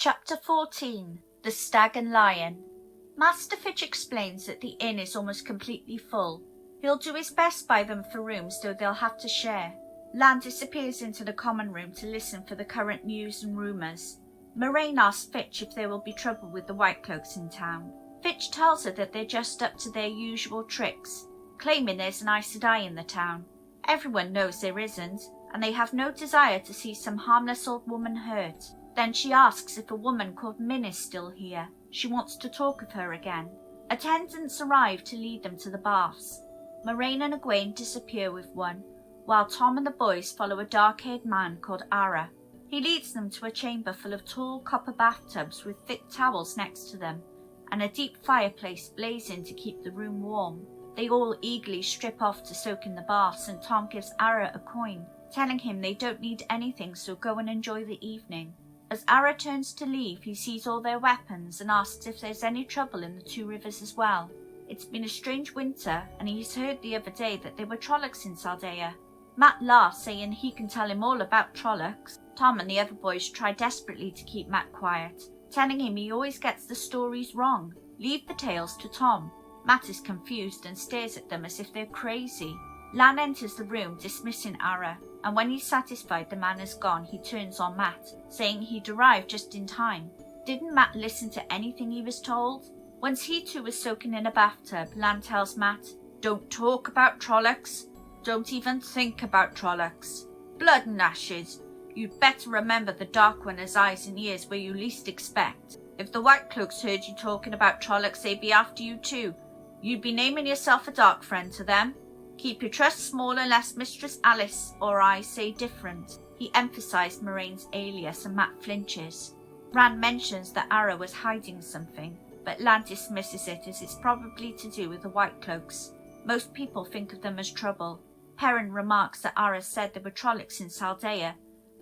Chapter 14. The Stag and Lion. Master Fitch explains that the inn is almost completely full. He'll do his best by them for rooms, though they'll have to share. Lan disappears into the common room to listen for the current news and rumours. Moraine asks Fitch if there will be trouble with the White Cloaks in town. Fitch tells her that they're just up to their usual tricks, claiming there's an Aes Sedai in the town. Everyone knows there isn't, and they have no desire to see some harmless old woman hurt. Then she asks if a woman called Min is still here. She wants to talk with her again. Attendants arrive to lead them to the baths. Moraine and Egwene disappear with one, while Tom and the boys follow a dark-haired man called Ara. He leads them to a chamber full of tall copper bathtubs with thick towels next to them, and a deep fireplace blazing to keep the room warm. They all eagerly strip off to soak in the baths, and Tom gives Ara a coin, telling him they don't need anything, so go and enjoy the evening. As Ara turns to leave, he sees all their weapons and asks if there's any trouble in the Two Rivers as well. It's been a strange winter, and he's heard the other day that there were Trollocs in Saldea. Matt laughs, saying he can tell him all about Trollocs. Tom and the other boys try desperately to keep Matt quiet, telling him he always gets the stories wrong. Leave the tales to Tom. Matt is confused and stares at them as if they're crazy. Lan enters the room, dismissing Ara, and when he's satisfied the man is gone, he turns on Matt, saying he'd arrived just in time. Didn't Matt listen to anything he was told? Once he too was soaking in a bathtub, Lan tells Matt, "Don't talk about Trollocs. Don't even think about Trollocs. Blood and ashes. You'd better remember the Dark One has eyes and ears where you least expect. If the White Cloaks heard you talking about Trollocs, they'd be after you too. You'd be naming yourself a dark friend to them. Keep your trust small unless Mistress Alice or I say different." He emphasised Moraine's alias, and Matt flinches. Rand mentions that Ara was hiding something, but Lan dismisses it as it's probably to do with the White Cloaks. Most people think of them as trouble. Perrin remarks that Ara said there were Trollocs in Saldea,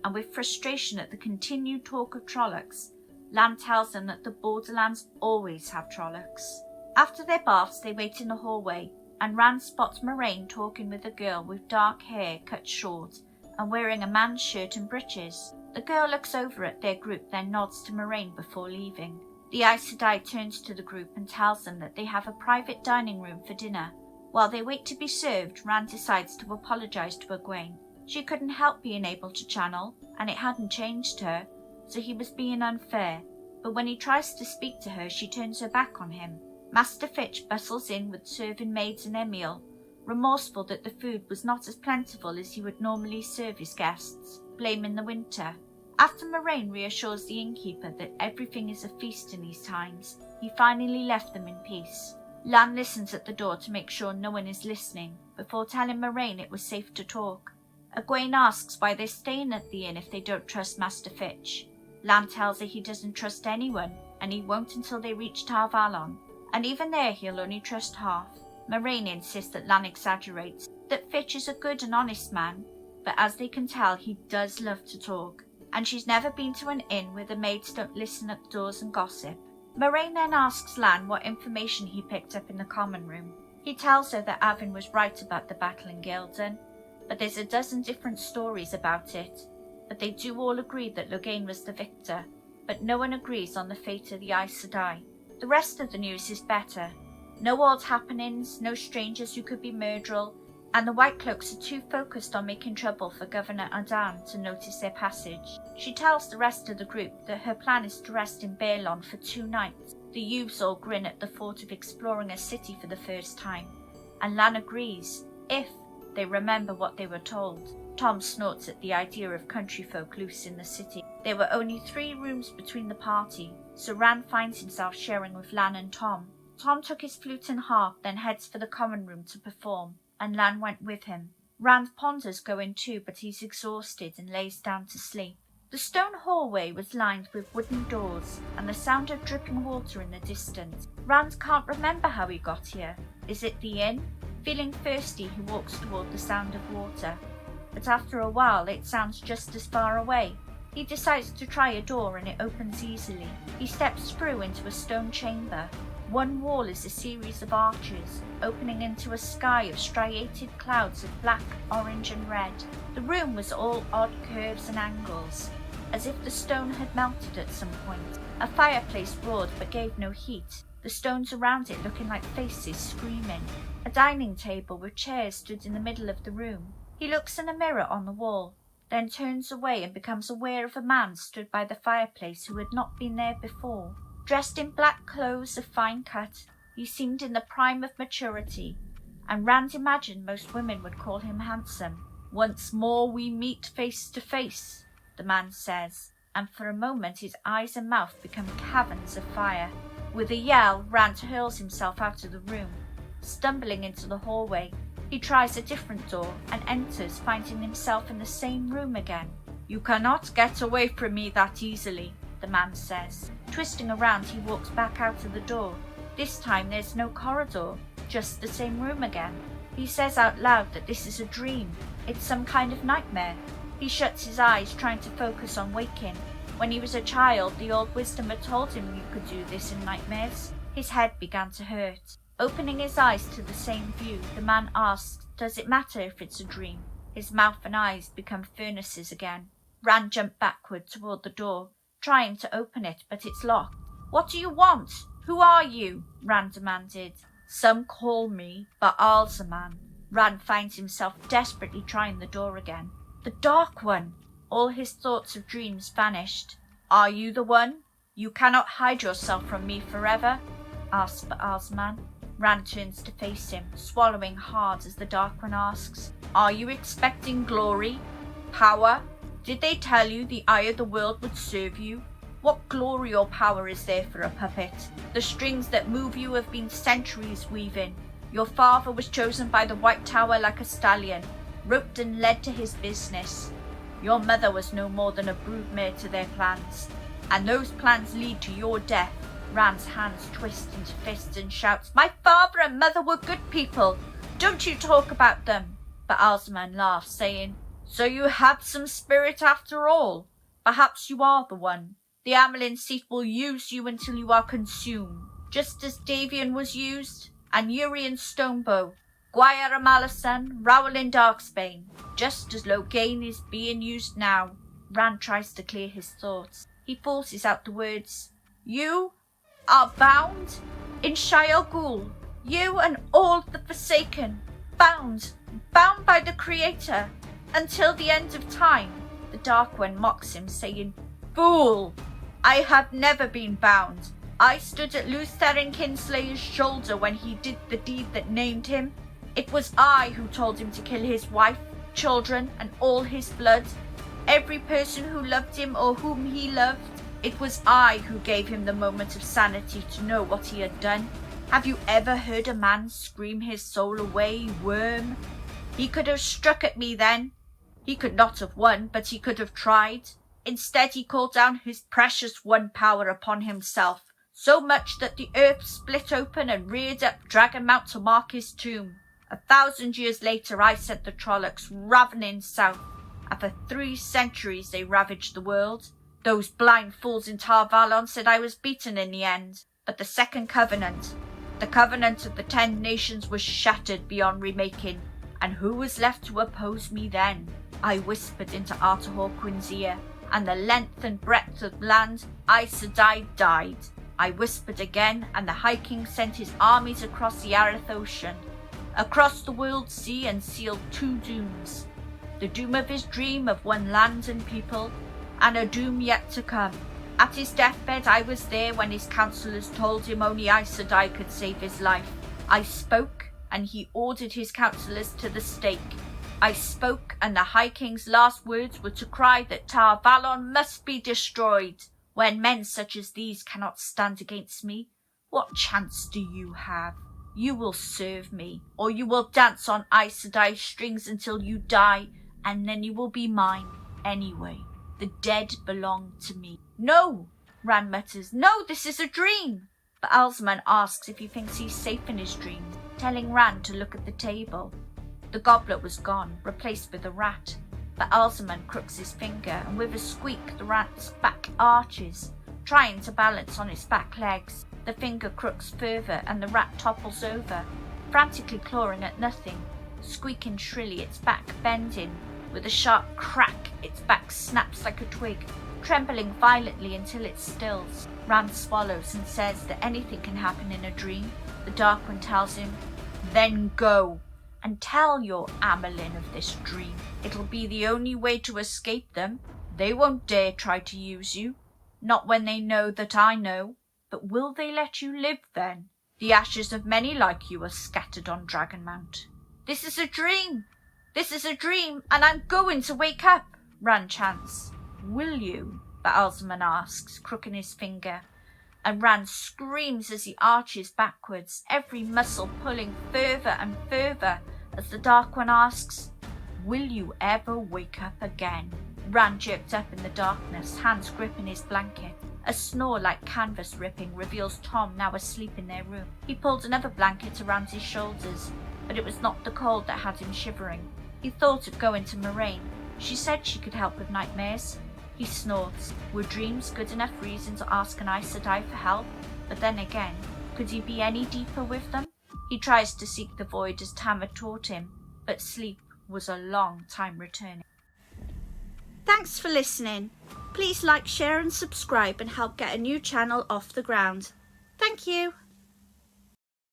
and with frustration at the continued talk of Trollocs, Lan tells them that the Borderlands always have Trollocs. After their baths, they wait in the hallway, and Rand spots Moraine talking with a girl with dark hair cut short and wearing a man's shirt and breeches. The girl looks over at their group, then nods to Moraine before leaving. The Aes Sedai turns to the group and tells them that they have a private dining room for dinner. While they wait to be served, Rand decides to apologise to Egwene. She couldn't help being able to channel, and it hadn't changed her, so he was being unfair. But when he tries to speak to her, she turns her back on him. Master Fitch bustles in with serving maids and their meal, remorseful that the food was not as plentiful as he would normally serve his guests, blaming the winter. After Moraine reassures the innkeeper that everything is a feast in these times, he finally left them in peace. Lan listens at the door to make sure no one is listening, before telling Moraine it was safe to talk. Egwene asks why they're staying at the inn if they don't trust Master Fitch. Lan tells her he doesn't trust anyone, and he won't until they reach Tar Valon. And even there he'll only trust half. Moraine insists that Lan exaggerates, that Fitch is a good and honest man, but as they can tell, he does love to talk, and she's never been to an inn where the maids don't listen at the doors and gossip. Moraine then asks Lan what information he picked up in the common room. He tells her that Avin was right about the battle in Gildan, but there's a dozen different stories about it. But they do all agree that Logain was the victor, but no one agrees on the fate of the Aes Sedai. The rest of the news is better. No odd happenings, no strangers who could be murderous, and the White Cloaks are too focused on making trouble for Governor Adan to notice their passage. She tells the rest of the group that her plan is to rest in Baerlon for 2 nights. The youths all grin at the thought of exploring a city for the first time, and Lan agrees, if they remember what they were told. Tom snorts at the idea of country folk loose in the city. There were only 3 rooms between the party, so Rand finds himself sharing with Lan and Tom. Tom took his flute and harp, then heads for the common room to perform, and Lan went with him. Rand ponders going too, but he's exhausted and lays down to sleep. The stone hallway was lined with wooden doors, and the sound of dripping water in the distance. Rand can't remember how he got here. Is it the inn? Feeling thirsty, he walks toward the sound of water, but after a while it sounds just as far away. He decides to try a door, and it opens easily. He steps through into a stone chamber. One wall is a series of arches, opening into a sky of striated clouds of black, orange and red. The room was all odd curves and angles. as if the stone had melted at some point. A fireplace roared but gave no heat, the stones around it looking like faces screaming. A dining table with chairs stood in the middle of the room. He looks in a mirror on the wall, then turns away and becomes aware of a man stood by the fireplace who had not been there before. Dressed in black clothes of fine cut, he seemed in the prime of maturity, and Rand imagined most women would call him handsome. "Once more we meet face to face," the man says, and for a moment his eyes and mouth become caverns of fire. With a yell, Rand hurls himself out of the room. Stumbling into the hallway, he tries a different door and enters, finding himself in the same room again. "You cannot get away from me that easily," the man says. Twisting around, he walks back out of the door. This time there's no corridor, just the same room again. He says out loud that this is a dream. It's some kind of nightmare. He shuts his eyes, trying to focus on waking. When he was a child, the old wisdom had told him you could do this in nightmares. His head began to hurt. Opening his eyes to the same view, the man asks, "Does it matter if it's a dream?" His mouth and eyes become furnaces again. Rand jumped backward toward the door, trying to open it, but it's locked. "What do you want? Who are you?" Rand demanded. "Some call me Baalzaman." Rand finds himself desperately trying the door again. "The Dark One!" All his thoughts of dreams vanished. "Are you the one? You cannot hide yourself from me forever?" asks Baalzaman. Rand turns to face him, swallowing hard as the Dark One asks, "Are you expecting glory? Power? Did they tell you the eye of the world would serve you? What glory or power is there for a puppet? The strings that move you have been centuries weaving. Your father was chosen by the White Tower like a stallion, roped and led to his business. Your mother was no more than a broodmare to their plans, and those plans lead to your death." Rand's hands twist into fists and shouts, "My father and mother were good people. Don't you talk about them." But Baalzaman laughs, saying, "So you have some spirit after all. Perhaps you are the one. The Amelin seat will use you until you are consumed, just as Davian was used, and Urian Stonebow, Gwyar Amalasan, Rowlin Darksbane, just as Loghain is being used now." Rand tries to clear his thoughts. He forces out the words, "You are bound in Shire Ghul, you and all the Forsaken, bound by the Creator, until the end of time." The Dark One mocks him, saying, "Fool! I have never been bound. I stood at Lutheran Kinslayer's shoulder when he did the deed that named him. It was I who told him to kill his wife, children, and all his blood, every person who loved him or whom he loved. It was I who gave him the moment of sanity to know what he had done. Have you ever heard a man scream his soul away, worm? He could have struck at me then. He could not have won, but he could have tried. Instead, he called down his precious one power upon himself, so much that the earth split open and reared up Dragonmount to mark his tomb. 1,000 years later, I sent the Trollocs ravening south, and for 3 centuries they ravaged the world. Those blind fools in Tar Valon said I was beaten in the end, but the Second Covenant, the covenant of the 10 nations, was shattered beyond remaking, and who was left to oppose me then? I whispered into Arthur Hawkwind's ear, and the length and breadth of land Aes Sedai died. I whispered again, and the High King sent his armies across the Arith Ocean, across the world sea, and sealed 2 dooms. The doom of his dream of one land and people, and a doom yet to come. At his deathbed I was there when his counsellors told him only Aes Sedai could save his life. I spoke, and he ordered his counsellors to the stake. I spoke, and the High King's last words were to cry that Tar Valon must be destroyed. When men such as these cannot stand against me, what chance do you have? You will serve me, or you will dance on Aes Sedai's strings until you die, and then you will be mine anyway. The dead belong to me." "No!" Rand mutters. "No, this is a dream!" But Baalzaman asks if he thinks he's safe in his dreams, telling Rand to look at the table. The goblet was gone, replaced with a rat. But Baalzaman crooks his finger, and with a squeak the rat's back arches, trying to balance on its back legs. The finger crooks further, and the rat topples over, frantically clawing at nothing, squeaking shrilly, its back bending. With a sharp crack, its back snaps like a twig. trembling violently until it stills. Rand swallows and says that anything can happen in a dream. The Dark One tells him, "Then go and tell your Amelin of this dream. It'll be the only way to escape them. They won't dare try to use you. Not when they know that I know. But will they let you live then? The ashes of many like you are scattered on Dragonmount." "This is a dream! This is a dream, and I'm going to wake up," Rand chants. "Will you?" Baalzman asks, crooking his finger. And Rand screams as he arches backwards, every muscle pulling further and further, as the Dark One asks, "Will you ever wake up again?" Rand jerked up in the darkness, hands gripping his blanket. A snore like canvas ripping reveals Tom now asleep in their room. He pulled another blanket around his shoulders, but it was not the cold that had him shivering. He thought of going to Moraine. She said she could help with nightmares. He snorts. Were dreams good enough reason to ask an Aes Sedai for help? But then again, could he be any deeper with them? He tries to seek the void as Tam had taught him, but sleep was a long time returning. Thanks for listening. Please like, share and subscribe and help get a new channel off the ground. Thank you.